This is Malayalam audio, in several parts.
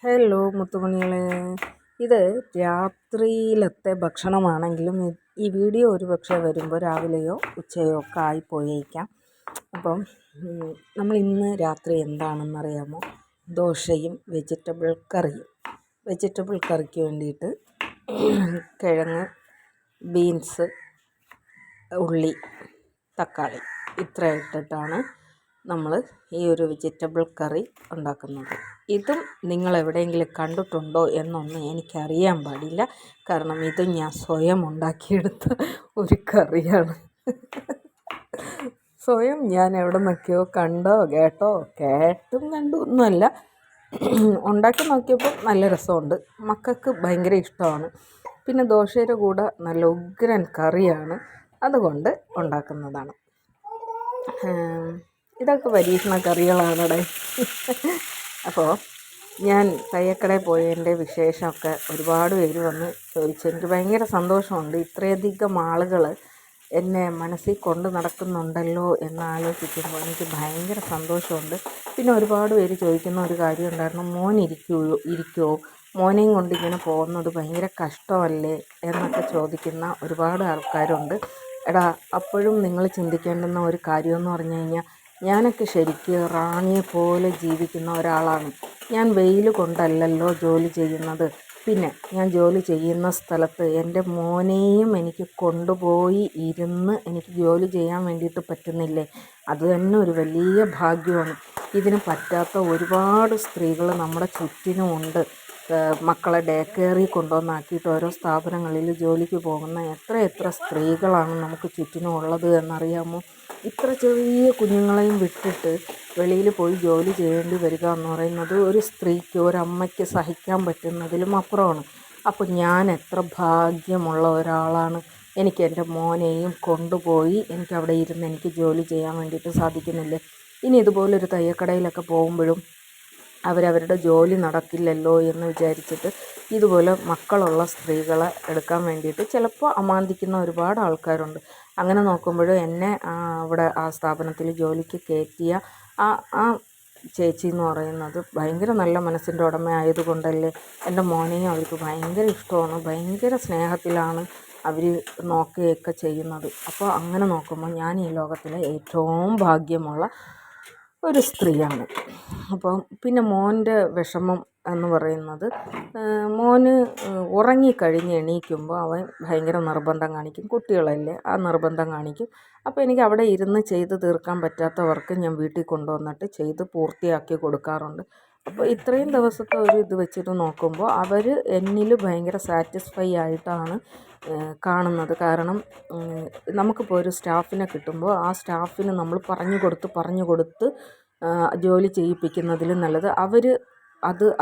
ഹലോ മുത്തുമണികളെ, ഇത് രാത്രിയിലത്തെ ഭക്ഷണമാണെങ്കിലും ഈ വീഡിയോ ഒരു പക്ഷേ വരുമ്പോൾ രാവിലെയോ ഉച്ചയോ ഒക്കെ ആയിപ്പോയേക്കാം. അപ്പം നമ്മൾ ഇന്ന് രാത്രി എന്താണെന്നറിയാമോ? ദോശയും വെജിറ്റബിൾ കറിക്ക് വേണ്ടിയിട്ട് കിഴങ്ങ്, ബീൻസ്, ഉള്ളി, തക്കാളി ഇത്ര ഇട്ടിട്ടാണ് നമ്മൾ ഈ ഒരു വെജിറ്റബിൾ കറി ഉണ്ടാക്കുന്നത്. ഇതും നിങ്ങൾ എവിടെയെങ്കിലും കണ്ടിട്ടുണ്ടോ എന്നൊന്നും എനിക്കറിയാൻ പാടില്ല. കാരണം ഇത് ഞാൻ സ്വയം ഉണ്ടാക്കിയെടുത്ത ഒരു കറിയാണ്. സ്വയം ഞാൻ എവിടെ നിന്നൊക്കെയോ കണ്ടോ കേട്ടും കണ്ടു ഒന്നുമല്ല, ഉണ്ടാക്കി നോക്കിയപ്പോൾ നല്ല രസമുണ്ട്. മക്കൾക്ക് ഭയങ്കര ഇഷ്ടമാണ്. പിന്നെ ദോശയുടെ കൂടെ നല്ല ഉഗ്രൻ കറിയാണ്, അതുകൊണ്ട് ഉണ്ടാക്കുന്നതാണ്. ഇതൊക്കെ പരീക്ഷണ കറികളാണടെ. അപ്പോൾ ഞാൻ തയ്യക്കടയിൽ പോയതിൻ്റെ വിശേഷമൊക്കെ ഒരുപാട് പേര് വന്ന് ചോദിച്ചു. എനിക്ക് ഭയങ്കര സന്തോഷമുണ്ട്. ഇത്രയധികം ആളുകൾ എന്നെ മനസ്സിൽ കൊണ്ട് നടക്കുന്നുണ്ടല്ലോ എന്നാലോചിക്കുമ്പോൾ എനിക്ക് ഭയങ്കര സന്തോഷമുണ്ട്. പിന്നെ ഒരുപാട് പേര് ചോദിക്കുന്ന ഒരു കാര്യം ഉണ്ടായിരുന്നു, മോൻ ഇരിക്കുമോ, മോനെയും കൊണ്ട് ഇങ്ങനെ പോകുന്നത് ഭയങ്കര കഷ്ടമല്ലേ എന്നൊക്കെ ചോദിക്കുന്ന ഒരുപാട് ആൾക്കാരുണ്ട്. എടാ, അപ്പോഴും നിങ്ങൾ ചിന്തിക്കേണ്ടുന്ന ഒരു കാര്യമെന്ന് പറഞ്ഞു കഴിഞ്ഞാൽ, ഞാനൊക്കെ ശരിക്ക് റാണിയെ പോലെ ജീവിക്കുന്ന ഒരാളാണ്. ഞാൻ വെയിൽ കൊണ്ടല്ലല്ലോ ജോലി ചെയ്യുന്നത്. പിന്നെ ഞാൻ ജോലി ചെയ്യുന്ന സ്ഥലത്ത് എൻ്റെ മോനെയും എനിക്ക് കൊണ്ടുപോയി ഇരുന്ന് എനിക്ക് ജോലി ചെയ്യാൻ വേണ്ടിയിട്ട് പറ്റുന്നില്ലേ? അത് തന്നെ ഒരു വലിയ ഭാഗ്യമാണ്. ഇതിന് പറ്റാത്ത ഒരുപാട് സ്ത്രീകൾ നമ്മുടെ ചുറ്റിനുമുണ്ട്. മക്കളെ ഡേ കെയറിൽ കൊണ്ടുവന്നാക്കിയിട്ട് ഓരോ സ്ഥാപനങ്ങളിൽ ജോലിക്ക് പോകുന്ന എത്ര സ്ത്രീകളാണ് നമുക്ക് ചുറ്റിനും ഉള്ളത് എന്നറിയാമോ? ഇത്ര ചെറിയ കുഞ്ഞുങ്ങളെയും വിട്ടിട്ട് വെളിയിൽ പോയി ജോലി ചെയ്യേണ്ടി വരിക എന്ന് പറയുന്നത് ഒരു സ്ത്രീക്ക്, ഒരമ്മയ്ക്ക് സഹിക്കാൻ പറ്റുന്നതിലും അപ്പുറമാണ്. അപ്പോൾ ഞാൻ എത്ര ഭാഗ്യമുള്ള ഒരാളാണ്. എനിക്ക് എൻ്റെ മോനെയും കൊണ്ടുപോയി എനിക്ക് അവിടെ ഇരുന്ന് എനിക്ക് ജോലി ചെയ്യാൻ വേണ്ടിയിട്ട് സാധിക്കുന്നില്ലേ? ഇനി ഇതുപോലൊരു തയ്യക്കടയിലൊക്കെ പോകുമ്പോഴും അവരവരുടെ ജോലി നടക്കില്ലല്ലോ എന്ന് വിചാരിച്ചിട്ട് ഇതുപോലെ മക്കളുള്ള സ്ത്രീകളെ എടുക്കാൻ വേണ്ടിയിട്ട് ചിലപ്പോൾ അമാന്തിക്കുന്ന ഒരുപാട് ആൾക്കാരുണ്ട്. അങ്ങനെ നോക്കുമ്പോൾ എന്നെ അവിടെ ആ സ്ഥാപനത്തിൽ ജോലിക്ക് കയറ്റിയ ആ ചേച്ചി എന്ന് പറയുന്നത് ഭയങ്കര നല്ല മനസ്സിൻ്റെ ഉടമ ആയതുകൊണ്ടല്ലേ എൻ്റെ മോനെയും അവർക്ക് ഭയങ്കര ഇഷ്ടമാണ്, ഭയങ്കര സ്നേഹത്തിലാണ് അവർ നോക്കുകയൊക്കെ ചെയ്യുന്നത്. അപ്പോൾ അങ്ങനെ നോക്കുമ്പോൾ ഞാൻ ഈ ലോകത്തിലെ ഏറ്റവും ഭാഗ്യമുള്ള ഒരു സ്ത്രീയാണ്. അപ്പം പിന്നെ മോൻ്റെ വിഷമം എന്ന് പറയുന്നത്, മോന് ഉറങ്ങിക്കഴിഞ്ഞ് എണീക്കുമ്പോൾ അവൻ ഭയങ്കര നിർബന്ധം കാണിക്കും. കുട്ടികളല്ലേ, ആ നിർബന്ധം കാണിക്കും. അപ്പോൾ എനിക്ക് അവിടെ ഇരുന്ന് ചെയ്ത് തീർക്കാൻ പറ്റാത്ത വർക്ക് ഞാൻ വീട്ടിൽ കൊണ്ടുവന്നിട്ട് ചെയ്ത് പൂർത്തിയാക്കി കൊടുക്കാറുണ്ട്. അപ്പോൾ ഇത്രയും ദിവസത്തെ ഒരു ഇത് വെച്ചിട്ട് നോക്കുമ്പോൾ അവർ എന്നിൽ ഭയങ്കര സാറ്റിസ്ഫൈ ആയിട്ടാണ് കാണുന്നത്. കാരണം നമുക്കിപ്പോൾ ഒരു സ്റ്റാഫിനെ കിട്ടുമ്പോൾ ആ സ്റ്റാഫിന് നമ്മൾ പറഞ്ഞു കൊടുത്ത് ജോലി ചെയ്യിപ്പിക്കുന്നതിലും നല്ലത്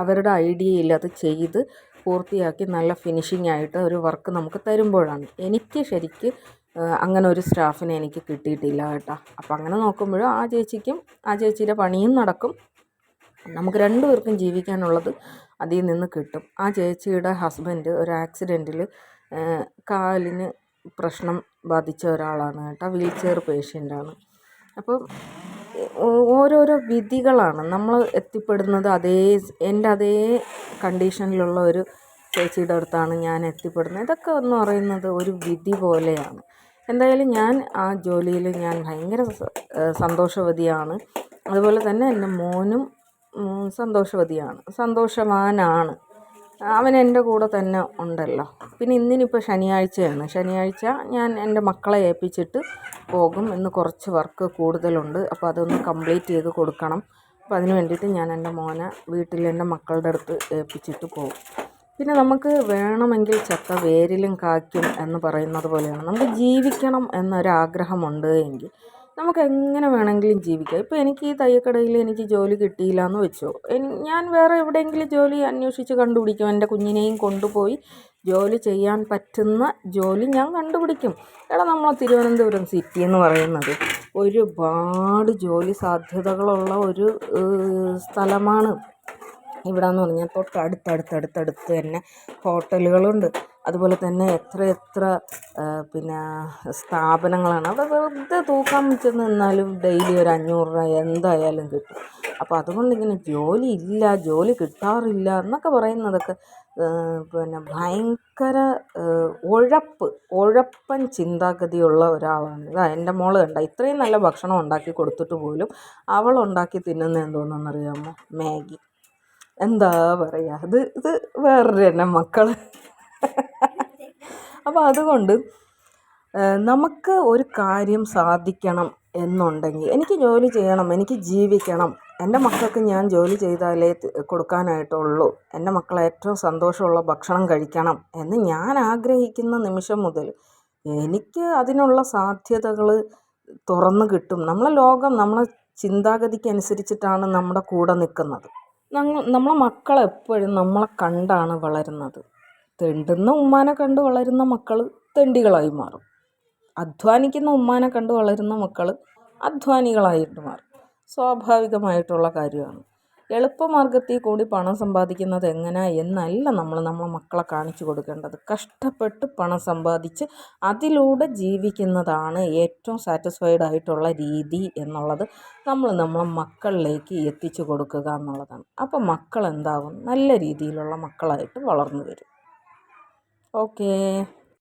അവരുടെ ഐഡിയയിൽ അത് ചെയ്ത് പൂർത്തിയാക്കി നല്ല ഫിനിഷിംഗ് ആയിട്ട് ഒരു വർക്ക് നമുക്ക് തരുമ്പോഴാണ്. എനിക്ക് ശരിക്ക് അങ്ങനെ ഒരു സ്റ്റാഫിനെ എനിക്ക് കിട്ടിയിട്ടില്ല കേട്ടോ. അപ്പം അങ്ങനെ നോക്കുമ്പോഴും ആ ചേച്ചിയുടെ പണിയും നടക്കും, നമുക്ക് രണ്ടുപേർക്കും ജീവിക്കാനുള്ളത് അതിൽ നിന്ന് കിട്ടും. ആ ചേച്ചിയുടെ ഹസ്ബൻഡ് ഒരു ആക്സിഡൻറ്റിൽ കാലിന് പ്രശ്നം ബാധിച്ച ഒരാളാണ് കേട്ടോ, വീൽ ചെയർ പേഷ്യൻ്റാണ്. അപ്പം ഓരോരോ വിധികളാണ് നമ്മൾ എത്തിപ്പെടുന്നത്. എൻ്റെ അതേ കണ്ടീഷനിലുള്ള ഒരു ചേച്ചിയുടെ അടുത്താണ് ഞാൻ എത്തിപ്പെടുന്നത്. ഇതൊക്കെ എന്ന് പറയുന്നത് ഒരു വിധി പോലെയാണ്. എന്തായാലും ഞാൻ ആ ജോലിയിൽ ഞാൻ ഭയങ്കര സന്തോഷവതിയാണ്. അതുപോലെ തന്നെ എൻ്റെ മോനും സന്തോഷവാനാണ്. അവൻ എൻ്റെ കൂടെ തന്നെ ഉണ്ടല്ലോ. പിന്നെ ഇന്നിപ്പോൾ ശനിയാഴ്ച ഞാൻ എൻ്റെ മക്കളെ ഏൽപ്പിച്ചിട്ട് പോകും. ഇന്ന് കുറച്ച് വർക്ക് കൂടുതലുണ്ട്, അപ്പോൾ അതൊന്ന് കംപ്ലീറ്റ് ചെയ്ത് കൊടുക്കണം. അപ്പോൾ അതിന് വേണ്ടിയിട്ട് ഞാൻ എൻ്റെ മോനെ വീട്ടിൽ എൻ്റെ മക്കളുടെ അടുത്ത് ഏൽപ്പിച്ചിട്ട് പോകും. പിന്നെ നമുക്ക് വേണമെങ്കിൽ ചക്ക വേരിലും കായ്ക്കും എന്ന് പറയുന്നത് പോലെയാണ്. നമുക്ക് ജീവിക്കണം എന്നൊരാഗ്രഹമുണ്ട് എങ്കിൽ നമുക്ക് എങ്ങനെ വേണമെങ്കിലും ജീവിക്കാം. ഇപ്പോൾ എനിക്ക് ഈ തയ്യക്കടയിൽ എനിക്ക് ജോലി കിട്ടിയില്ല എന്ന് വെച്ചോ, ഞാൻ വേറെ എവിടെയെങ്കിലും ജോലി അന്വേഷിച്ച് കണ്ടുപിടിക്കും. എൻ്റെ കുഞ്ഞിനെയും കൊണ്ടുപോയി ജോലി ചെയ്യാൻ പറ്റുന്ന ജോലി ഞാൻ കണ്ടുപിടിക്കും. നമ്മളെ തിരുവനന്തപുരം സിറ്റി എന്ന് പറയുന്നത് ഒരുപാട് ജോലി സാധ്യതകളുള്ള ഒരു സ്ഥലമാണ്. ഇവിടെ എന്ന് പറഞ്ഞാൽ തൊട്ടടുത്തടുത്ത് തന്നെ ഹോട്ടലുകളുണ്ട്. അതുപോലെ തന്നെ എത്ര പിന്നെ സ്ഥാപനങ്ങളാണ് അവിടെ വെറുതെ തൂക്കാൻ ചെന്ന് നിന്നാലും ഡെയിലി ഒരു 500 രൂപ എന്തായാലും കിട്ടും. അപ്പോൾ അതുകൊണ്ട് ഇങ്ങനെ ജോലി കിട്ടാറില്ല എന്നൊക്കെ പറയുന്നതൊക്കെ പിന്നെ ഭയങ്കര ഉഴപ്പൻ ചിന്താഗതിയുള്ള ഒരാളാണ്. ഇതാ എൻ്റെ മോള് കണ്ട ഇത്രയും നല്ല ഭക്ഷണം ഉണ്ടാക്കി കൊടുത്തിട്ട് പോലും അവൾ ഉണ്ടാക്കി തിന്നുന്ന എന്തോന്നെന്നറിയാമോ? മാഗി. എന്താ പറയുക, ഇത് വേറൊരു തന്നെ മക്കൾ. അപ്പോൾ അതുകൊണ്ട് നമുക്ക് ഒരു കാര്യം സാധിക്കണം എന്നുണ്ടെങ്കിൽ എനിക്ക് ജോലി ചെയ്യണം, എനിക്ക് ജീവിക്കണം, എൻ്റെ മക്കൾക്ക് ഞാൻ ജോലി ചെയ്താലേ കൊടുക്കാനായിട്ടുള്ളൂ, എൻ്റെ മക്കൾ ഏറ്റവും സന്തോഷമുള്ള ഭക്ഷണം കഴിക്കണം എന്ന് ഞാൻ ആഗ്രഹിക്കുന്ന നിമിഷം മുതൽ എനിക്ക് അതിനുള്ള സാധ്യതകൾ തുറന്നു കിട്ടും. നമ്മളെ ചിന്താഗതിക്കനുസരിച്ചിട്ടാണ് നമ്മുടെ കൂടെ നിൽക്കുന്നത്. നമ്മളെ മക്കളെപ്പോഴും നമ്മളെ കണ്ടാണ് വളരുന്നത്. തെണ്ടുന്ന ഉമ്മാനെ കണ്ട് വളരുന്ന മക്കൾ തെണ്ടികളായി മാറും. അധ്വാനിക്കുന്ന ഉമ്മാനെ കണ്ട് വളരുന്ന മക്കൾ അധ്വാനികളായിട്ട് മാറും. സ്വാഭാവികമായിട്ടുള്ള കാര്യമാണ്. എളുപ്പമാർഗ്ഗത്തിൽ കൂടി പണം സമ്പാദിക്കുന്നത് എങ്ങനെയാണ് എന്നല്ല നമ്മളെ മക്കളെ കാണിച്ചു കൊടുക്കേണ്ടത്. കഷ്ടപ്പെട്ട് പണം സമ്പാദിച്ച് അതിലൂടെ ജീവിക്കുന്നതാണ് ഏറ്റവും സാറ്റിസ്ഫൈഡ് ആയിട്ടുള്ള രീതി എന്നുള്ളത് നമ്മളെ മക്കളിലേക്ക് എത്തിച്ചു കൊടുക്കുക എന്നുള്ളതാണ്. അപ്പോൾ മക്കൾ എന്താവും? നല്ല രീതിയിലുള്ള മക്കളായിട്ട് വളർന്നു വരും. ഓക്കേ.